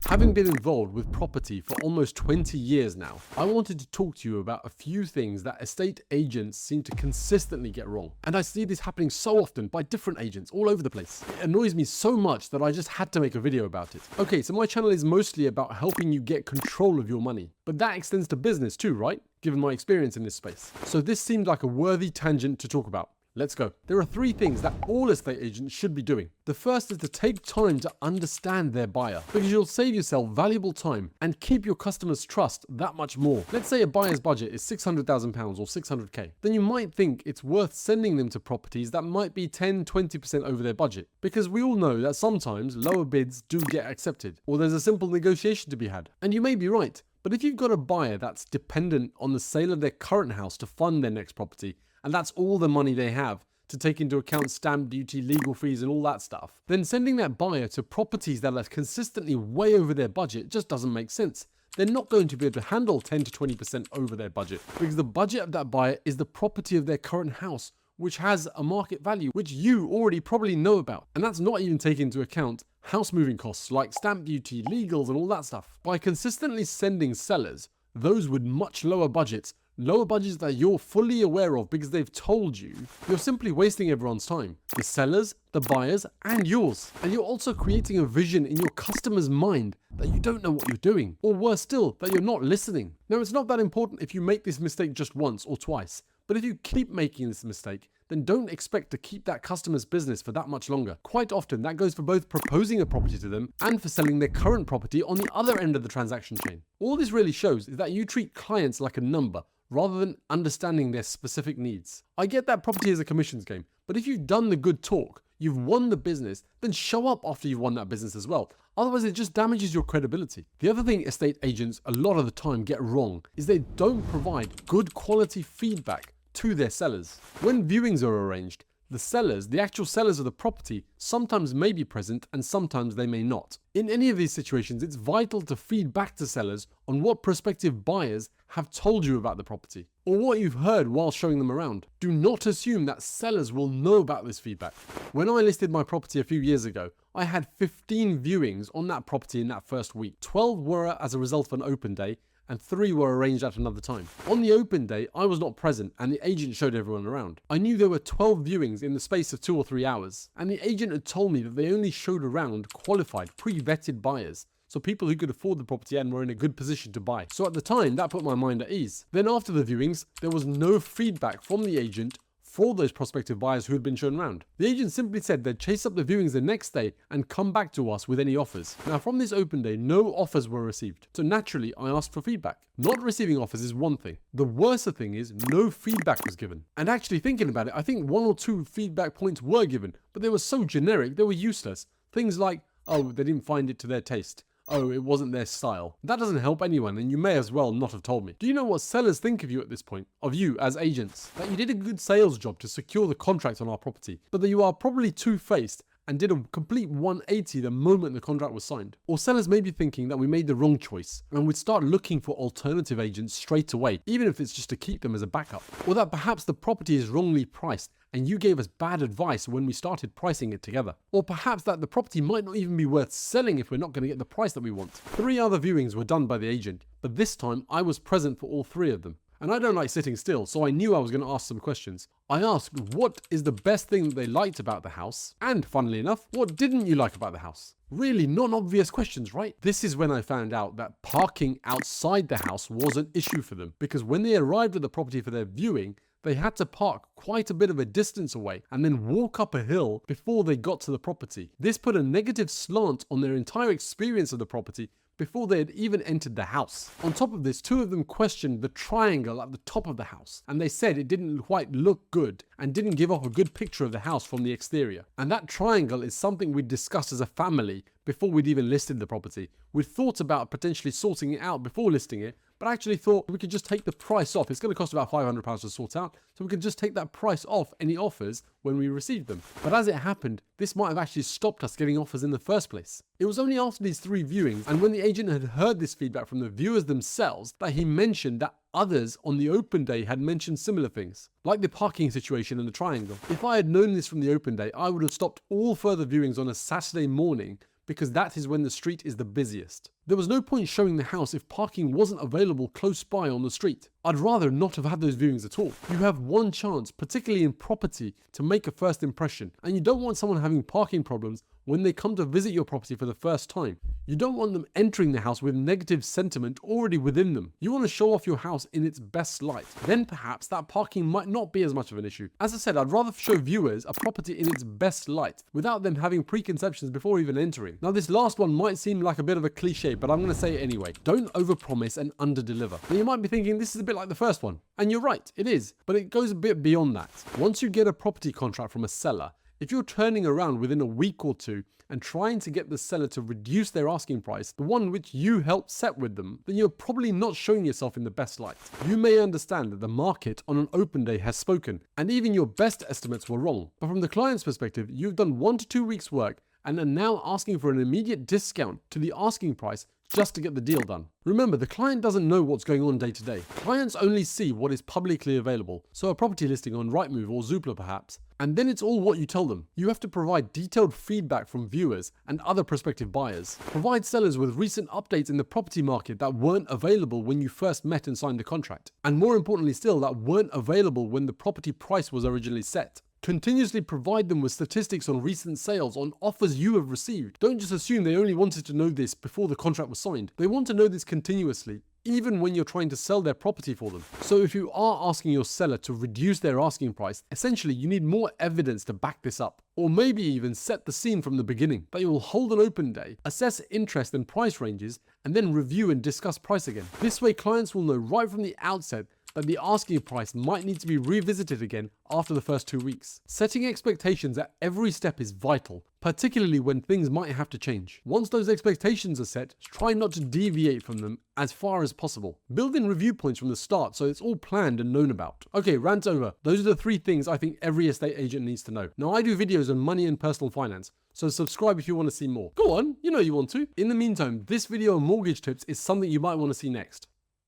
Having been involved with property for almost 20 years now, I wanted to talk to you about a few things that estate agents seem to consistently get wrong. And I see this happening so often by different agents all over the place. It annoys me so much that I just had to make a video about it. Okay, so my channel is mostly about helping you get control of your money, but that extends to business too, right? Given my experience in this space. So this seemed like a worthy tangent to talk about. Let's go. There are 3 things that all estate agents should be doing. The first is to take time to understand their buyer, because you'll save yourself valuable time and keep your customers' trust that much more. Let's say a buyer's budget is £600,000 or 600k. Then you might think it's worth sending them to properties that might be 10-20% over their budget, because we all know that sometimes lower bids do get accepted, or there's a simple negotiation to be had. And you may be right, but if you've got a buyer that's dependent on the sale of their current house to fund their next property, and that's all the money they have to take into account stamp duty, legal fees and all that stuff, then sending that buyer to properties that are consistently way over their budget just doesn't make sense. They're not going to be able to handle 10-20% over their budget, because the budget of that buyer is the property of their current house, which has a market value, which you already probably know about. And that's not even taking into account house moving costs like stamp duty, legals and all that stuff. By consistently sending sellers, those with much lower budgets that you're fully aware of because they've told you, you're simply wasting everyone's time. The sellers, the buyers, and yours. And you're also creating a vision in your customer's mind that you don't know what you're doing. Or worse still, that you're not listening. Now, it's not that important if you make this mistake just once or twice. But if you keep making this mistake, then don't expect to keep that customer's business for that much longer. Quite often, that goes for both proposing a property to them and for selling their current property on the other end of the transaction chain. All this really shows is that you treat clients like a number, rather than understanding their specific needs. I get that property is a commissions game, but if you've done the good talk, you've won the business, then show up after you've won that business as well. Otherwise, it just damages your credibility. The other thing estate agents a lot of the time get wrong is they don't provide good quality feedback to their sellers. When viewings are arranged, the actual sellers of the property, sometimes may be present and sometimes they may not. In any of these situations, it's vital to feed back to sellers on what prospective buyers have told you about the property, or what you've heard while showing them around. Do not assume that sellers will know about this feedback. When I listed my property a few years ago, I had 15 viewings on that property in that first week. 12 were as a result of an open day, and 3 were arranged at another time. On the open day, I was not present and the agent showed everyone around. I knew there were 12 viewings in the space of 2 or 3 hours, and the agent had told me that they only showed around qualified, pre-vetted buyers. So people who could afford the property and were in a good position to buy. So at the time, that put my mind at ease. Then after the viewings, there was no feedback from the agent for those prospective buyers who had been shown around. The agent simply said they'd chase up the viewings the next day and come back to us with any offers. Now from this open day, no offers were received. So naturally, I asked for feedback. Not receiving offers is one thing. The worst thing is no feedback was given. And actually thinking about it, I think 1 or 2 feedback points were given, but they were so generic, they were useless. Things like, oh, they didn't find it to their taste. Oh, it wasn't their style. That doesn't help anyone, and you may as well not have told me. Do you know what sellers think of you at this point? Of you as agents? That you did a good sales job to secure the contract on our property, but that you are probably two-faced and did a complete 180 the moment the contract was signed. Or sellers may be thinking that we made the wrong choice and would start looking for alternative agents straight away, even if it's just to keep them as a backup. Or that perhaps the property is wrongly priced and you gave us bad advice when we started pricing it together. Or perhaps that the property might not even be worth selling if we're not going to get the price that we want. 3 other viewings were done by the agent, but this time I was present for all 3 of them. And I don't like sitting still, so I knew I was going to ask some questions. I asked what is the best thing that they liked about the house, and funnily enough, what didn't you like about the house? Really non-obvious questions, right? This is when I found out that parking outside the house was an issue for them, because when they arrived at the property for their viewing, they had to park quite a bit of a distance away and then walk up a hill before they got to the property. This put a negative slant on their entire experience of the property before they had even entered the house. On top of this, 2 of them questioned the triangle at the top of the house, and they said it didn't quite look good and didn't give off a good picture of the house from the exterior. And that triangle is something we'd discussed as a family before we'd even listed the property. We'd thought about potentially sorting it out before listing it, but I actually thought we could just take the price off. It's going to cost about £500 to sort out, so we could just take that price off any offers when we received them. But as it happened, this might have actually stopped us getting offers in the first place. It was only after these 3 viewings, and when the agent had heard this feedback from the viewers themselves, that he mentioned that others on the open day had mentioned similar things, like the parking situation and the triangle. If I had known this from the open day, I would have stopped all further viewings on a Saturday morning, because that is when the street is the busiest. There was no point showing the house if parking wasn't available close by on the street. I'd rather not have had those viewings at all. You have one chance, particularly in property, to make a first impression, and you don't want someone having parking problems when they come to visit your property for the first time. You don't want them entering the house with negative sentiment already within them. You want to show off your house in its best light. Then perhaps that parking might not be as much of an issue. As I said, I'd rather show viewers a property in its best light without them having preconceptions before even entering. Now this last one might seem like a bit of a cliche, but I'm going to say it anyway. Don't overpromise and underdeliver. Now you might be thinking this is a bit like the first one. And you're right, it is. But it goes a bit beyond that. Once you get a property contract from a seller, if you're turning around within a week or two and trying to get the seller to reduce their asking price, the one which you helped set with them, then you're probably not showing yourself in the best light. You may understand that the market on an open day has spoken, and even your best estimates were wrong. But from the client's perspective, you've done 1 to 2 weeks work and are now asking for an immediate discount to the asking price just to get the deal done. Remember, the client doesn't know what's going on day to day. Clients only see what is publicly available, so a property listing on Rightmove or Zoopla perhaps, and then it's all what you tell them. You have to provide detailed feedback from viewers and other prospective buyers. Provide sellers with recent updates in the property market that weren't available when you first met and signed the contract, and more importantly still, that weren't available when the property price was originally set. Continuously provide them with statistics on recent sales, on offers you have received. Don't just assume they only wanted to know this before the contract was signed. They want to know this continuously, even when you're trying to sell their property for them. So if you are asking your seller to reduce their asking price, essentially you need more evidence to back this up. Or maybe even set the scene from the beginning, that you will hold an open day, assess interest and price ranges, and then review and discuss price again. This way clients will know right from the outset that the asking price might need to be revisited again after the first 2 weeks. Setting expectations at every step is vital, particularly when things might have to change. Once those expectations are set, try not to deviate from them as far as possible. Build in review points from the start so it's all planned and known about. Okay, rant over. Those are the 3 things I think every estate agent needs to know. Now I do videos on money and personal finance, so subscribe if you want to see more. Go on, you know you want to. In the meantime, this video on mortgage tips is something you might want to see next.